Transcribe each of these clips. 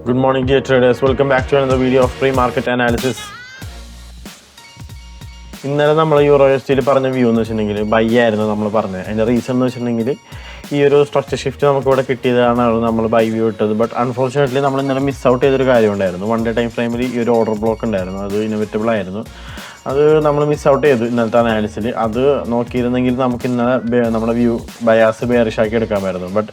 Good morning, dear traders. Welcome back to another video of pre-market analysis. ഇന്നലെ നമ്മൾ euro S ടിയിൽ പറഞ്ഞ view എന്ന് വെച്ചിട്ടുണ്ടെങ്കിൽ ബൈ ആയിരുന്നു നമ്മൾ പറഞ്ഞത്. അതിൻ്റെ റീസൺ എന്ന് വെച്ചിട്ടുണ്ടെങ്കിൽ ഈ ഒരു സ്ട്രക്ചർ ഷിഫ്റ്റ് നമുക്കിവിടെ കിട്ടിയതാണ് നമ്മൾ ബൈ വ്യൂ ഇട്ടത്. ബട്ട് അൺഫോർച്ചുനേറ്റ്ലി നമ്മൾ ഇന്നലെ മിസ് ഔട്ട് ചെയ്തൊരു കാര്യം ഉണ്ടായിരുന്നു. 1 day ടൈം ഫ്രെയിമിൽ ഈ ഒരു ഓർഡർ ബ്ലോക്ക് ഉണ്ടായിരുന്നു. അത് ഇന്നോവേറ്റബിൾ ആയിരുന്നു. അത് നമ്മൾ മിസ് ഔട്ട് ചെയ്തു ഇന്നലത്തെ അനാലിസിൽ. അത് നോക്കിയിരുന്നെങ്കിൽ നമുക്ക് ഇന്നലെ നമ്മുടെ വ്യൂ ബയാസ് ബെയറിഷ് ആക്കി എടുക്കാമായിരുന്നു. ബട്ട്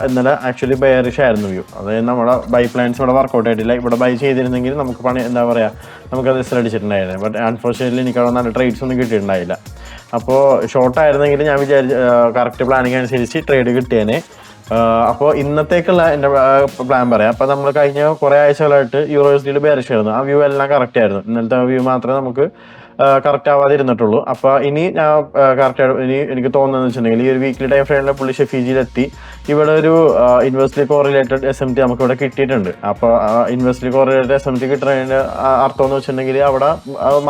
ഇന്നലെ ആക്ച്വലി ബെയറിഷ് ആയിരുന്നു വ്യൂ. അതായത് നമ്മുടെ ബൈ പ്ലാൻസ് ഇവിടെ വർക്കൗട്ട് ആയിട്ടില്ല. ഇവിടെ ബൈ ചെയ്തിരുന്നെങ്കിൽ നമുക്ക് എന്താ പറയുക, നമുക്കത് റിസൾട്ട് അടിച്ചിട്ടുണ്ടായിരുന്നു. ബട്ട് അൺഫോർച്ചുനേറ്റ്ലി എനിക്ക് അവിടെ നല്ല ട്രേഡ്സ് ഒന്നും കിട്ടിയിട്ടുണ്ടായില്ല. അപ്പോൾ ഷോർട്ട് ആയിരുന്നെങ്കിൽ ഞാൻ കറക്റ്റ് പ്ലാനിങ് അനുസരിച്ച് ട്രേഡ് കിട്ടിയേനെ. അപ്പോൾ ഇന്നത്തേക്കുള്ള എൻ്റെ പ്ലാൻ പറയാം. അപ്പോൾ നമ്മൾ കഴിഞ്ഞ കുറേ ആഴ്ചകളായിട്ട് യൂറോ എസ് ഡിയിൽ ബെയറിഷ് ആയിരുന്നു. ആ വ്യൂ എല്ലാം കറക്റ്റ് ആയിരുന്നു. ഇന്നലത്തെ വ്യൂ മാത്രമേ നമുക്ക് കറക്റ്റ് ആവാതെ ഇരുന്നിട്ടുള്ളൂ. അപ്പോൾ ഇനി ഞാൻ ഇനി എനിക്ക് തോന്നുന്നതെന്ന് വെച്ചിട്ടുണ്ടെങ്കിൽ ഈ ഒരു വീക്ക്ലി ടൈം ഫ്രെയിമിലെ പുള്ളി ഷെഫീജിയിലെത്തി ഇവിടെ ഒരു ഇൻവേഴ്സ്ലി കോറിലേറ്റഡ് SMT നമുക്ക് ഇവിടെ കിട്ടിയിട്ടുണ്ട്. അപ്പോൾ ഇൻവേഴ്സ്ലി കോറിലേറ്റഡ് SMT കിട്ടുന്നതിൻ്റെ അർത്ഥം എന്ന് വെച്ചിട്ടുണ്ടെങ്കിൽ അവിടെ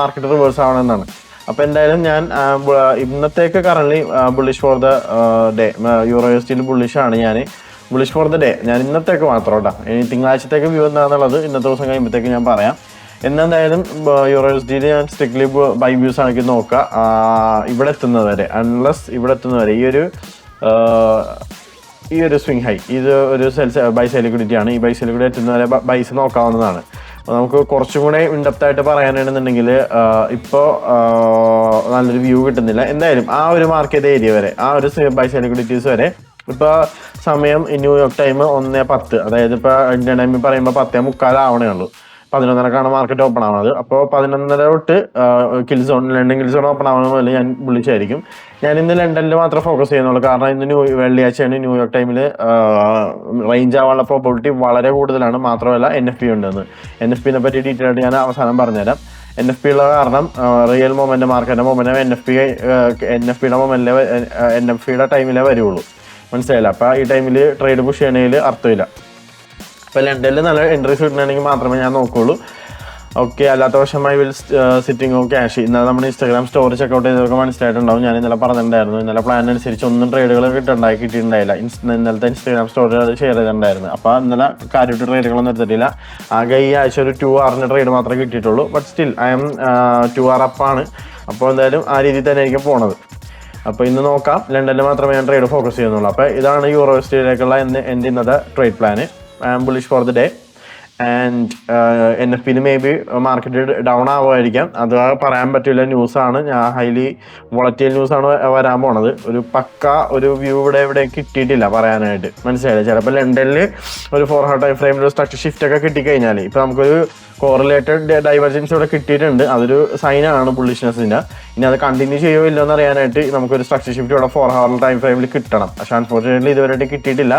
മാർക്കറ്റ് റിവേഴ്സ് ആവണമെന്നാണ്. അപ്പോൾ എന്തായാലും ഞാൻ ഇന്നത്തേക്ക് currently bullish for the day, euro S ടിയിൽ ബുള്ളിഷാണ് ഞാൻ. ബുള്ളിഷ് ഫോർ ദ ഡേ ഞാൻ ഇന്നത്തേക്ക് മാത്രം കേട്ടോ. ഇനി തിങ്കളാഴ്ചത്തേക്ക് വ്യൂ എന്താണെന്നുള്ളത് ഇന്നത്തെ ദിവസം കഴിയുമ്പോഴത്തേക്ക് ഞാൻ പറയാം. എന്തായാലും യൂറോ എസ് ഡിയിൽ ഞാൻ സ്ട്രിക്ട്ലി ബൈ വ്യൂസ് ആണെങ്കിൽ നോക്കുക ഇവിടെ എത്തുന്നത് വരെ. അൺലെസ് ഇവിടെ എത്തുന്നത് വരെ ഈ ഒരു സ്വിങ് ഹൈ, ഇത് ഒരു ബൈ സെൽ ലിക്വിഡിറ്റി ആണ്. ഈ ബൈ സെൽ ലിക്വിഡിറ്റി എത്തുന്നവരെ ബൈസ് നോക്കാവുന്നതാണ്. നമുക്ക് കുറച്ചും കൂടെ ഇൻഡെപ്തായിട്ട് പറയാനാണെന്നുണ്ടെങ്കിൽ ഇപ്പോൾ നല്ലൊരു വ്യൂ കിട്ടുന്നില്ല. എന്തായാലും ആ ഒരു മാർക്കറ്റ് ഏരിയ വരെ, ആ ഒരു ബൈ സെൽ ലിക്വിഡിറ്റീസ് വരെ ഇപ്പോൾ സമയം ന്യൂയോർക്ക് ടൈം 1:10, അതായത് ഇപ്പോൾ ഇന്ത്യൻ ടൈമിൽ പറയുമ്പോൾ 10:45 ആവണേ ഉള്ളൂ. 11:30 മാർക്കറ്റ് ഓപ്പൺ ആവുന്നത്. അപ്പോൾ 11:30 തൊട്ട് ലണ്ടൻ കിൽ സോൺ ഓപ്പൺ ആവുന്ന പോലെ ഞാൻ വിളിച്ചായിരിക്കും. ഞാൻ ഇന്ന് ലണ്ടനിൽ മാത്രമേ ഫോക്കസ് ചെയ്യുന്നുള്ളൂ. കാരണം ഇന്ന് വെള്ളിയാഴ്ചയാണ്. ന്യൂയോർക്ക് ടൈമിൽ റേഞ്ച് ആവാനുള്ള പ്രോബിലിറ്റി വളരെ കൂടുതലാണ്. മാത്രമല്ല NFP ഉണ്ടെന്ന്. NFPനെ പറ്റി ഡീറ്റെയിൽ ആയിട്ട് ഞാൻ അവസാനം പറഞ്ഞുതരാം. NFP ഉള്ള കാരണം റിയൽ മൊമെന്റ്, മാർക്കറ്റിന്റെ മൊമെന്റ് NFPയുടെ ടൈമിലേ വരുള്ളൂ. മനസ്സിലായില്ല? അപ്പോൾ ഈ ടൈമിൽ ട്രേഡ് പുഷ് ചെയ്യണതിൽ അർത്ഥമില്ല. ഇപ്പോൾ ലണ്ടനിൽ നല്ല എൻട്രീസ് കിട്ടണമെങ്കിൽ മാത്രമേ ഞാൻ നോക്കുകയുള്ളൂ. ഓക്കെ, അല്ലാത്ത വർഷമായി സിറ്റിംഗ് ഓഫ് ക്യാഷ്. ഇന്നലെ നമ്മൾ ഇൻസ്റ്റാഗ്രാം സ്റ്റോറി ചെക്കൗട്ട് ചെയ്തതൊക്കെ മനസ്സിലായിട്ടുണ്ടാവും. ഞാൻ ഇന്നലെ പറഞ്ഞിട്ടുണ്ടായിരുന്നു. ഇന്നലെ പ്ലാൻ അനുസരിച്ച് ഒന്നും ട്രേഡുകൾ കിട്ടിയിട്ടുണ്ടായില്ല. ഇന്നലത്തെ ഇൻസ്റ്റാഗ്രാം സ്റ്റോറി അത് ഷെയർ ചെയ്തിട്ടുണ്ടായിരുന്നു. അപ്പോൾ ഇന്നലെ കാര്യമായിട്ട് ട്രേഡുകളൊന്നും എടുത്തിട്ടില്ല. ആകെ ഈ ആഴ്ച ഒരു 2 hour ട്രേഡ് മാത്രമേ കിട്ടിയിട്ടുള്ളൂ. But still I am 2 hour അപ്പാണ്. അപ്പോൾ എന്തായാലും ആ രീതിയിൽ തന്നെ ആയിരിക്കും പോണത്. അപ്പോൾ ഇന്ന് നോക്കാം. ലണ്ടനിൽ മാത്രമേ ഞാൻ ട്രേഡ് ഫോക്കസ് ചെയ്യുന്നുള്ളൂ. അപ്പോൾ ഇതാണ് യൂറോ എസ് ടിയിലേക്കുള്ള എൻ്റെ ഇന്നത്തെ trade plan. I am bullish for the day. And NFPയിൽ മേ ബി മാർക്കറ്റ് ഡൗൺ ആവുമായിരിക്കാം. അത് പറയാൻ പറ്റില്ല. ന്യൂസാണ്, ഞാൻ ഹൈലി വോളറ്റൈൽ ന്യൂസാണ് വരാൻ പോണത്. ഒരു പക്ക ഒരു വ്യൂ ഇവിടെ കിട്ടിയിട്ടില്ല പറയാനായിട്ട്. മനസ്സിലായില്ല? ചിലപ്പോൾ ലണ്ടനിൽ ഒരു 4 hour ടൈം ഫ്രെയിമിൽ ഒരു സ്ട്രക്ചർ ഷിഫ്റ്റ് ഒക്കെ കിട്ടിക്കഴിഞ്ഞാൽ ഇപ്പോൾ നമുക്കൊരു കോറിലേറ്റഡ് ഡൈവർജൻസ് ഇവിടെ കിട്ടിയിട്ടുണ്ട്. അതൊരു സൈനാണ് ബുള്ളിഷ്നെസ്സിൻ്റെ. ഇനി അത് കണ്ടിന്യൂ ചെയ്യുമോ ഇല്ലോ എന്ന് അറിയാനായിട്ട് നമുക്കൊരു സ്ട്രക്ചർ ഷിഫ്റ്റ് ഇവിടെ 4 hour ടൈം ഫ്രെയിമിൽ കിട്ടണം. പക്ഷേ അൺഫോർച്ചുനേറ്റ്ലി ഇതുവരെയായിട്ട് കിട്ടിയിട്ടില്ല.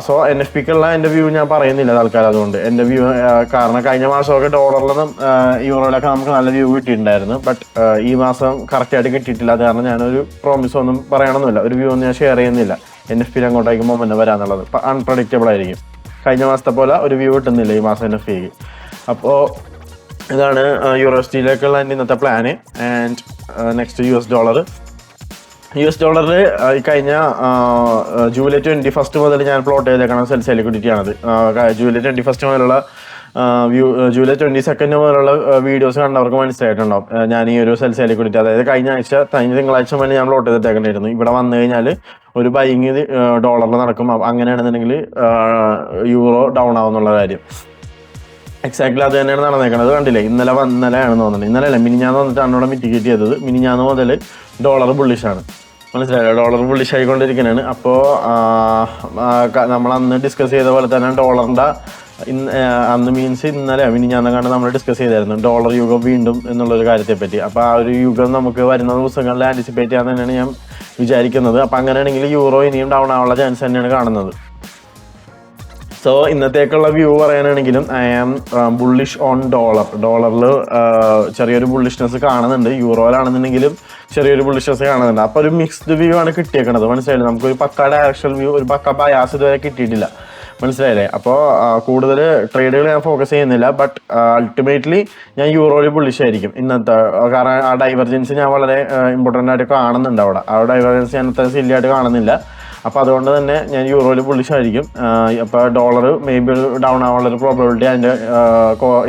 സോ NFPക്കുള്ള എൻ്റെ വ്യൂ ഞാൻ പറയുന്നില്ല തൽക്കാലം. അതുകൊണ്ട് എൻ്റെ വ്യൂ കാരണം കഴിഞ്ഞ മാസമൊക്കെ ഡോളറിലും യൂറോയിലൊക്കെ നമുക്ക് നല്ല വ്യൂ കിട്ടിയിട്ടുണ്ടായിരുന്നു. ബട്ട് ഈ മാസം കറക്റ്റായിട്ട് കിട്ടിയിട്ടില്ല. അത് കാരണം ഞാനൊരു പ്രോമിസ് ഒന്നും പറയണമെന്നില്ല, ഒരു വ്യൂ ഒന്നും ഞാൻ ഷെയർ ചെയ്യുന്നില്ല. NFPയിൽ അങ്ങോട്ടേക്ക് മൊമെൻ്റ് വരാന്നുള്ളത് ഇപ്പം അൺപ്രഡിക്റ്റബിൾ ആയിരിക്കും. കഴിഞ്ഞ മാസത്തെ പോലെ ഒരു വ്യൂ കിട്ടുന്നില്ല ഈ മാസം NFPക്ക്. അപ്പോൾ ഇതാണ് യൂറോ എസ് ടിയിലേക്കുള്ള എൻ്റെ ഇന്നത്തെ പ്ലാന്. ആൻഡ് നെക്സ്റ്റ് US ഡോളറിൽ കഴിഞ്ഞ ജൂലൈ 21 മുതൽ ഞാൻ പ്ലോട്ട് ചെയ്തേക്കണം സെൽസ് ലിക്വിഡിറ്റിയാണത്. ജൂലൈ 21 മുതലുള്ള ജൂലൈ 22 മുതലുള്ള വീഡിയോസ് കണ്ടവർക്ക് മനസ്സിലായിട്ടുണ്ടാവും. ഞാൻ ഈ ഒരു സെൽസ് ലിക്വിഡിറ്റി, അതായത് കഴിഞ്ഞ തിങ്കളാഴ്ച മുതൽ ഞാൻ പ്ലോട്ട് ചെയ്തിട്ടേക്കണ്ടായിരുന്നു. ഇവിടെ വന്നു കഴിഞ്ഞാൽ ഒരു ബൈയിങ് ഡോളറിൽ നടക്കും. അങ്ങനെയാണെന്നുണ്ടെങ്കിൽ യൂറോ ഡൗൺ ആവുന്നുള്ള കാര്യം എക്സാക്ട്ലി അത് തന്നെയാണ് നടന്നേക്കണത്. കണ്ടില്ലേ? ഇന്നലെയാണെന്ന് തോന്നുന്നത്. ഇന്നലെയല്ല, മിനിഞ്ഞാന്ന് വന്നിട്ടാണ് ഇവിടെ മിറ്റിഗേറ്റ് ചെയ്തത്. മിനിഞ്ഞാന്ന് മുതൽ ഡോളർ ബുള്ളിഷാണ്. മനസ്സിലായോ? ഡോളർ ബുള്ളിഷ് ആയിക്കൊണ്ടിരിക്കുന്നതാണ്. അപ്പോൾ നമ്മൾ അന്ന് ഡിസ്കസ് ചെയ്ത പോലെ തന്നെ ഡോളറിൻ്റെ അന്ന് മീൻസ് ഇന്നലെ മിനിഞ്ഞാന്നങ്ങാണ്ട് നമ്മൾ ഡിസ്കസ് ചെയ്തായിരുന്നു ഡോളർ യുഗം വീണ്ടും എന്നുള്ളൊരു കാര്യത്തെപ്പറ്റി. അപ്പോൾ ആ ഒരു യുഗം നമുക്ക് വരുന്ന ദിവസങ്ങളിൽ ആൻറ്റിസിപ്പേറ്റ് ചെയ്യാൻ തന്നെയാണ് ഞാൻ വിചാരിക്കുന്നത്. അപ്പോൾ അങ്ങനെയാണെങ്കിൽ യൂറോ ഇനിയും ഡൗൺ ആവാനുള്ള ചാൻസ് തന്നെയാണ് കാണുന്നത്. സോ ഇന്നത്തേക്കുള്ള വ്യൂ പറയാനാണെങ്കിലും ഐ ആം ബുള്ളിഷ് ഓൺ ഡോളറിൽ ചെറിയൊരു ബുള്ളിഷ്നെസ് കാണുന്നുണ്ട്. യൂറോയിലാണെന്നുണ്ടെങ്കിലും ചെറിയൊരു ബുള്ളിഷ്നെസ് കാണുന്നുണ്ട്. അപ്പോൾ ഒരു മിക്സ്ഡ് വ്യൂ ആണ് കിട്ടിയേക്കുന്നത്. മനസ്സിലായില്ലേ? നമുക്കൊരു പക്ക ഡയറക്ഷണൽ വ്യൂ, ഒരു പക്ക ബയാസ് ഇതുവരെ കിട്ടിയിട്ടില്ല. മനസ്സിലായില്ലേ? അപ്പോൾ കൂടുതൽ ട്രേഡുകൾ ഞാൻ ഫോക്കസ് ചെയ്യുന്നില്ല. ബട്ട് അൾട്ടിമേറ്റ്ലി ഞാൻ യൂറോയിൽ ബുള്ളിഷ് ആയിരിക്കും ഇന്നത്തെ. കാരണം ആ ഡൈവർജൻസ് ഞാൻ വളരെ ഇമ്പോർട്ടൻ്റ് ആയിട്ട് കാണുന്നുണ്ട് അവിടെ. ആ ഡൈവർജൻസ് ഞാൻ അത്ര സില്ലിയായിട്ട് കാണുന്നില്ല. അപ്പോൾ അതുകൊണ്ട് തന്നെ ഞാൻ യൂറോയിൽ ബുള്ളിഷ് ആയിരിക്കും. അപ്പോൾ ഡോളർ മേ ബി ഡൗൺ ആവാനുള്ളൊരു പ്രോബിലിറ്റി അതിൻ്റെ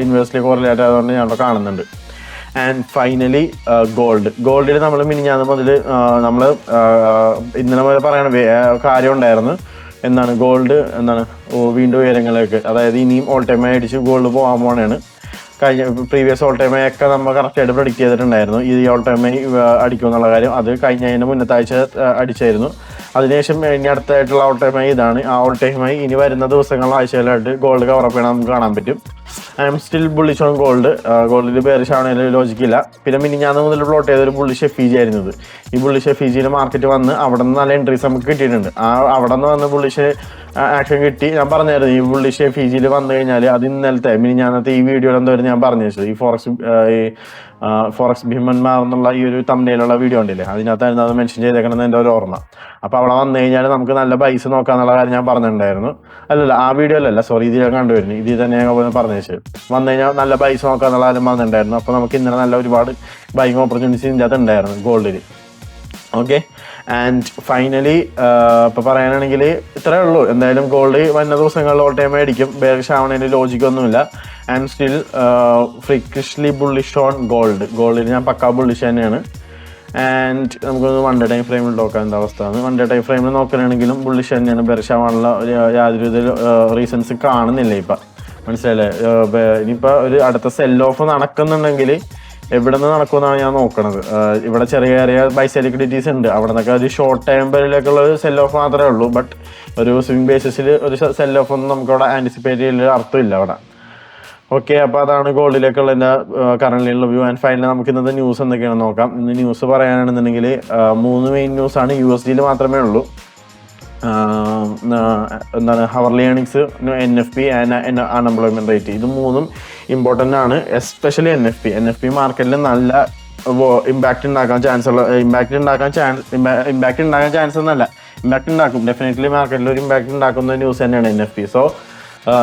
ഇൻവേഴ്സ്ലി കോറിലേറ്റ് ആയതുകൊണ്ട് ഞാൻ കാണുന്നുണ്ട്. ആൻഡ് ഫൈനലി ഗോൾഡിൽ നമ്മൾ മിനിഞ്ഞാന്ന് മുതൽ നമ്മൾ ഇന്നലെ മുതൽ പറയണ കാര്യം ഉണ്ടായിരുന്നു. എന്താണ് ഗോൾഡ് വീണ്ടും ഉയരങ്ങളിലേക്ക്, അതായത് ഇനിയും ഓൾ ടൈം അടിച്ച് ഗോൾഡ് പോകാൻ പോകണമാണ്. കഴിഞ്ഞ പ്രീവിയസ് ഓൾ ടൈം ഒക്കെ നമ്മൾ കറക്റ്റായിട്ട് പ്രഡിക്റ്റ് ചെയ്തിട്ടുണ്ടായിരുന്നു ഈ ഓൾ ടൈം അടിക്കും എന്നുള്ള കാര്യം. അത് കഴിഞ്ഞതിൻ്റെ മുന്നത്തെ ആഴ്ച അടിച്ചായിരുന്നു. അതിനുശേഷം ഇനി അടുത്തായിട്ടുള്ള ഓൾ ടൈമായി ഇതാണ്. ആ ഓൾ ടൈമായി ഇനി വരുന്ന ദിവസങ്ങളിലും ആഴ്ചയിലായിട്ട് ഗോൾഡ് കവറപ്പ് ചെയ്യണം നമുക്ക് കാണാൻ പറ്റും. I am still bullish on ഗോൾഡിൽ ബെയറിഷ് ആവണേൽ ലോജിക്കില്ല. പിന്നെ മിനിഞ്ഞാന്ന് മുതൽ പ്ലോട്ട് ചെയ്തൊരു ബുള്ളിഷ് FEG ആയിരുന്നത്. ഈ ബുള്ളിഷ് FEGയുടെ മാർക്കറ്റ് വന്ന് അവിടെ നിന്ന് നല്ല എൻട്രീസ് നമുക്ക് കിട്ടിയിട്ടുണ്ട്. അവിടെ നിന്ന് വന്ന് ബുള്ളിഷ് ആക്ഷൻ കിട്ടി. ഞാൻ പറഞ്ഞായിരുന്നു ഈ ബുള്ളിഷ് FEGയിൽ വന്നു കഴിഞ്ഞാൽ അത് ഇന്നലത്തെ മിനിഞ്ഞാന്നത്തെ ഈ വീഡിയോയിൽ എന്തായാലും ഞാൻ പറഞ്ഞു വെച്ചത് ഈ ഫോറക്സ് ഭീമന്മാർ എന്നുള്ള ഈ ഒരു തമ്മിലുള്ള വീഡിയോ ഉണ്ടല്ലേ, അതിനകത്തായിരുന്നു അത് മെൻഷൻ ചെയ്തേക്കണമെന്ന് എൻ്റെ ഒരു ഓർമ്മ. അപ്പോൾ അവിടെ വന്നു കഴിഞ്ഞാൽ നമുക്ക് നല്ല പൈസ നോക്കാന്നുള്ള കാര്യം ഞാൻ പറഞ്ഞിട്ടുണ്ടായിരുന്നു. അല്ലല്ല ആ വീഡിയോയിലല്ല, സോറി, ഇതിൽ ഞാൻ കണ്ടുവരുന്നു. ഇതിൽ തന്നെ ഞാൻ പറഞ്ഞു വെച്ചത് വന്നു കഴിഞ്ഞാൽ നല്ല പൈസ നോക്കാന്നുള്ള കാര്യം പറഞ്ഞിട്ടുണ്ടായിരുന്നു. അപ്പോൾ നമുക്ക് ഇന്നലെ നല്ല ഒരുപാട് ബൈങ് ഓപ്പർച്യൂണിറ്റീസ് ഇതിൻ്റെ അകത്ത് ഉണ്ടായിരുന്നു ഗോൾഡിൽ. ഓക്കെ, ആൻഡ് ഫൈനലി ഇപ്പോൾ പറയാനാണെങ്കിൽ ഇത്രയേ ഉള്ളൂ. എന്തായാലും ഗോൾഡ് വരുന്ന ദിവസങ്ങളിൽ ഓൾ ടൈം ആയിരിക്കും. ബെയറിഷ് ആവണതിന് ലോജിക്കൊന്നുമില്ല. And still freakishly bullish on ഗോൾഡിൽ ഞാൻ പക്കാ ബുള്ളിഷ് തന്നെയാണ്. ആൻഡ് നമുക്കൊന്ന് 1 ഡേ ടൈം ഫ്രെയിമിൽ നോക്കാൻ എന്താ അവസ്ഥയാണ്. 1 ഡേ ടൈം ഫ്രെയിമിൽ നോക്കുകയാണെങ്കിലും ബുള്ളിഷ് തന്നെയാണ്. ബെയറിഷ് ആവാനുള്ള യാതൊരു വിധ റീസൺസ് കാണുന്നില്ല ഇപ്പം, മനസ്സിലായില്ലേ. ഇനിയിപ്പോൾ ഒരു അടുത്ത സെൽ ഓഫ് നടക്കുന്നുണ്ടെങ്കിൽ എവിടെ നിന്ന് നടക്കുമെന്നാണ് ഞാൻ നോക്കണത്. ഇവിടെ ചെറിയ ബൈസ ലിക്വിഡിറ്റീസ് ഉണ്ട്. അവിടെ നിന്നൊക്കെ ഒരു ഷോർട്ട് ടൈം വരെയൊക്കെയുള്ള ഒരു സെൽ ഓഫ് മാത്രമേ ഉള്ളൂ. ബട്ട് ഒരു സ്വിംഗ് ബേസിസിൽ ഒരു സെൽ ഓഫ് ഒന്നും നമുക്കവിടെ ആൻറ്റിസിപ്പേറ്റ് ചെയ്യുന്ന അർത്ഥമില്ല അവിടെ. ഓക്കെ, അപ്പോൾ അതാണ് ഗോൾഡിലേക്കുള്ള എൻ്റെ കറൻറ്റ്ലിയുള്ള വ്യൂ. ആൻഡ് ഫൈനലി നമുക്ക് ഇന്നത്തെ ന്യൂസ് എന്തൊക്കെയാണെന്ന് നോക്കാം. ഇന്ന് ന്യൂസ് പറയാനാണെന്നുണ്ടെങ്കിൽ 3 മെയിൻ ന്യൂസാണ്. USDയിൽ മാത്രമേ ഉള്ളൂ. Hourly earnings, NFP and unemployment rate. ഇത് 3ഉം ഇമ്പോർട്ടൻ്റ് ആണ്. എസ്പെഷ്യലി NFP മാർക്കറ്റിൽ നല്ല ഇമ്പാക്റ്റ് ഉണ്ടാക്കാൻ ചാൻസ് എന്നല്ല, ഇമ്പാക്റ്റ് ഉണ്ടാക്കും. ഡെഫിനറ്റ്ലി മാർക്കറ്റിൽ ഒരു ഇമ്പാക്റ്റ് ഉണ്ടാക്കുന്ന ന്യൂസ് തന്നെയാണ് NFP. സോ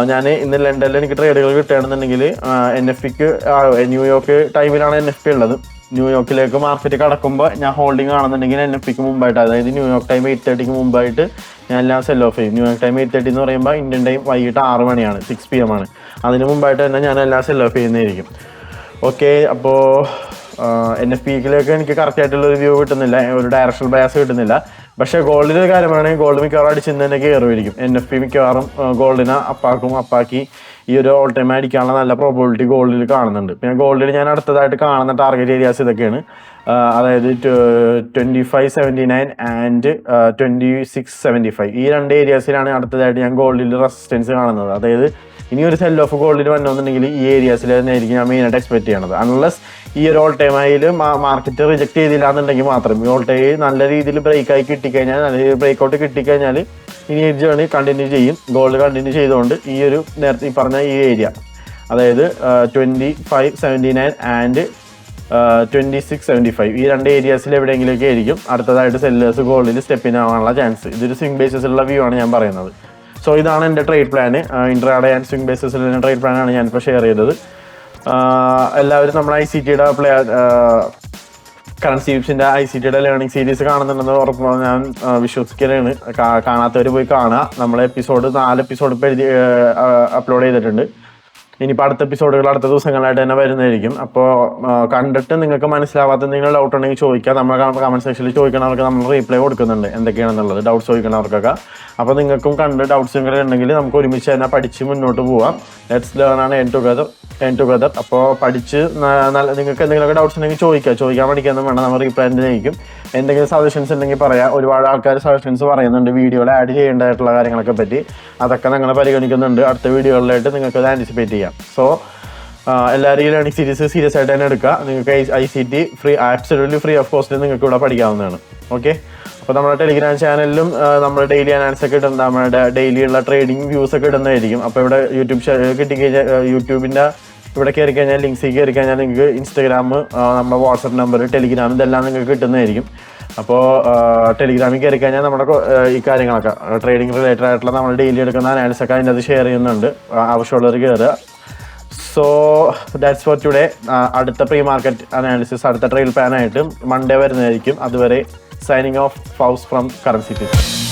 ഞാൻ ഇന്ന് ലണ്ടനിൽ എനിക്ക് ട്രേഡുകൾ കിട്ടുകയാണെന്നുണ്ടെങ്കിൽ NFPക്ക് ന്യൂയോർക്ക് ടൈമിലാണ് NFP ഉള്ളത്. ന്യൂയോർക്കിലേക്ക് മാർക്കറ്റ് കടക്കുമ്പോൾ ഞാൻ ഹോൾഡിംഗ് ആണെന്നുണ്ടെങ്കിൽ NFPക്ക് മുമ്പായിട്ട്, അതായത് ന്യൂയോർക്ക് ടൈം 8:30ക്ക് മുമ്പായിട്ട് ഞാൻ എല്ലാം സെൽ ഓഫ് ചെയ്യും. ന്യൂയോർക്ക് ടൈം 8:30 എന്ന് പറയുമ്പോൾ ഇന്ത്യൻ ടൈം വൈകിട്ട് 6 മണിയാണ്, 6 PM ആണ്. അതിന് മുമ്പായിട്ട് തന്നെ ഞാൻ എല്ലാം സെൽ ഓഫ് ചെയ്യുന്നതായിരിക്കും. ഓക്കെ, അപ്പോൾ NFPയിലേക്ക് എനിക്ക് കറക്റ്റായിട്ടുള്ളൊരു വ്യൂ കിട്ടുന്നില്ല, ഒരു ഡയറക്ഷണൽ ബയാസ് കിട്ടുന്നില്ല. പക്ഷേ ഗോൾഡിൻ്റെ കാര്യമാണെങ്കിൽ ഗോൾഡ് മിക്കവാറും അടിച്ചിന്ന് തന്നെ കയറുമായിരിക്കും. NFP മിക്കവാറും ഗോൾഡിനെ അപ്പാക്കി ഈ ഒരു ഓൾ ടൈം അടിക്കാനുള്ള നല്ല പ്രോബിലിറ്റി ഗോൾഡിൽ കാണുന്നുണ്ട്. പിന്നെ ഗോൾഡിൽ ഞാൻ അടുത്തതായിട്ട് കാണുന്ന ടാർഗറ്റ് ഏരിയാസ് ഇതൊക്കെയാണ്. അതായത് 2579 ആൻഡ് 2675 ഈ 2 ഏരിയാസിലാണ് അടുത്തതായിട്ട് ഞാൻ ഗോൾഡിൽ റെസിസ്റ്റൻസ് കാണുന്നത്. അതായത് ഇനി ഒരു സെൽ ഓഫ് ഗോൾഡിൽ വന്നതെന്നുണ്ടെങ്കിൽ ഈ ഏരിയാസിൽ തന്നെ ആയിരിക്കും ഞാൻ മെയിനായിട്ട് എക്സ്പെക്ട് ചെയ്യണത്. അൺലെസ് ഈ ഒരു ഓൾ ടൈം ആയിൽ മാർക്കറ്റ് റിജക്ട് ചെയ്തില്ല എന്നുണ്ടെങ്കിൽ മാത്രം. ഈ ഓൾ ടൈം നല്ല രീതിയിൽ ബ്രേക്കായി കിട്ടിക്കഴിഞ്ഞാൽ, നല്ല രീതിയിൽ ബ്രേക്കൗട്ട് കിട്ടിക്കഴിഞ്ഞാൽ ഇനി ഈ ജേണി കണ്ടിന്യൂ ചെയ്യും. ഗോൾഡ് കണ്ടിന്യൂ ചെയ്തുകൊണ്ട് ഈ ഒരു നേരത്തെ ഈ പറഞ്ഞ ഈ ഏരിയ, അതായത് 2579 ആൻഡ് 2675 ഈ 2 ഏരിയാസിൽ എവിടെയെങ്കിലൊക്കെ ആയിരിക്കും അടുത്തതായിട്ട് സെല്ലേഴ്സ് ഗോൾഡിൽ സ്റ്റെപ്പിൻ ആവാനുള്ള ചാൻസ്. ഇതൊരു സ്വിംഗ് ബേസിസിലുള്ള വ്യൂ ആണ് ഞാൻ പറയുന്നത്. സോ ഇതാണ് എൻ്റെ trade plan. Intraday and swing ബേസിസിലുള്ള ട്രേഡ് പ്ലാനാണ് ഞാനിപ്പോൾ ഷെയർ ചെയ്തത്. എല്ലാവരും നമ്മുടെ ICTയുടെ കറൻസി വിപ്സിൻ്റെ ICTയുടെ ലേണിംഗ് സീരീസ് കാണുന്നുണ്ടെന്ന് ഉറപ്പ് ഞാൻ വിശ്വസിക്കുകയാണ്. കാണാത്തവർ പോയി കാണുക. നമ്മളെ 4 എപ്പിസോഡ് ഇപ്പോൾ അപ്ലോഡ് ചെയ്തിട്ടുണ്ട്. ഇനിയിപ്പോൾ അടുത്ത എപ്പിസോഡുകൾ അടുത്ത ദിവസങ്ങളായിട്ട് തന്നെ വരുന്നതായിരിക്കും. അപ്പോൾ കണ്ടിട്ട് നിങ്ങൾക്ക് മനസ്സിലാവാത്ത എന്തെങ്കിലും ഡൗട്ട് ഉണ്ടെങ്കിൽ ചോദിക്കുക. നമ്മുടെ കമൻറ്റ് സെക്ഷനിൽ ചോദിക്കണവർക്ക് നമ്മൾ റീപ്ലൈ കൊടുക്കുന്നുണ്ട് എന്തൊക്കെയാണെന്നുള്ളത്, ഡൗട്ട്സ് ചോദിക്കണവർക്കൊക്കെ. അപ്പോൾ നിങ്ങൾക്കും കണ്ട് ഡൗട്ട്സ് ഉണ്ടെങ്കിൽ നമുക്ക് ഒരുമിച്ച് തന്നെ പഠിച്ച് മുന്നോട്ട് പോവാം. ലെറ്റ്സ് ലേൺ ആണ് എൻ ടുഗദർ. അപ്പോൾ പഠിച്ച് നിങ്ങൾക്ക് എന്തെങ്കിലുമൊക്കെ ഡൗട്ട്സ് ഉണ്ടെങ്കിൽ ചോദിക്കാൻ പഠിക്കാനും വേണം. നമ്മൾ റീപ്ലൈ ആയിരിക്കും. എന്തെങ്കിലും സജഷൻസ് ഉണ്ടെങ്കിൽ പറയാം. ഒരുപാട് ആൾക്കാർ സജഷൻസ് പറയുന്നുണ്ട് വീഡിയോയിൽ ആഡ് ചെയ്യേണ്ടതായിട്ടുള്ള കാര്യങ്ങളൊക്കെ പറ്റി. അതൊക്കെ ഞങ്ങൾ പരിഗണിക്കുന്നുണ്ട്. അടുത്ത വീഡിയോകളിലായിട്ട് നിങ്ങൾക്ക് അത് ആൻറ്റിസിപ്പേറ്റ് ചെയ്യാം. സോ എല്ലാവരും ഈ ലേണിംഗ് സീരിയസ് ആയിട്ട് തന്നെ എടുക്കുക. നിങ്ങൾക്ക് ICT absolutely free of cost നിങ്ങൾക്ക് ഇവിടെ പഠിക്കാവുന്നതാണ്. ഓക്കെ, അപ്പോൾ നമ്മുടെ ടെലിഗ്രാം ചാനലിലും നമ്മൾ ഡെയിലി അനാലിസിസ് ഒക്കെ ഇടുന്ന, നമ്മുടെ ഡെയിലി ഉള്ള ട്രേഡിംഗ് വ്യൂസ് ഒക്കെ ഇടുന്നതായിരിക്കും. അപ്പോൾ ഇവിടെ യൂട്യൂബിൻ്റെ ഇവിടെ കയറി കഴിഞ്ഞാൽ ലിങ്ക്സിൽ കയറി കഴിഞ്ഞാൽ നിങ്ങൾക്ക് ഇൻസ്റ്റാഗ്രാം, നമ്മുടെ വാട്സപ്പ് നമ്പർ, ടെലിഗ്രാം ഇതെല്ലാം നിങ്ങൾക്ക് കിട്ടുന്നതായിരിക്കും. അപ്പോൾ ടെലിഗ്രാമിൽ കയറി കഴിഞ്ഞാൽ നമ്മുടെ ഈ കാര്യങ്ങളൊക്കെ ട്രേഡിംഗ് റിലേറ്റഡ് ആയിട്ടുള്ള നമ്മൾ ഡെയിലി എടുക്കുന്ന അനാലിസിസ് ഒക്കെ അതിൻ്റെ അത് ഷെയർ ചെയ്യുന്നുണ്ട്. ആവശ്യമുള്ളവർ കയറുക. So that's for today. അടുത്ത പ്രീ മാർക്കറ്റ് അനാലിസിസ്, അടുത്ത ട്രേഡ് പ്ലാനായിട്ട് മൺഡേ വരുന്നതായിരിക്കും. അതുവരെ signing off ഫൗസ് from currency tips.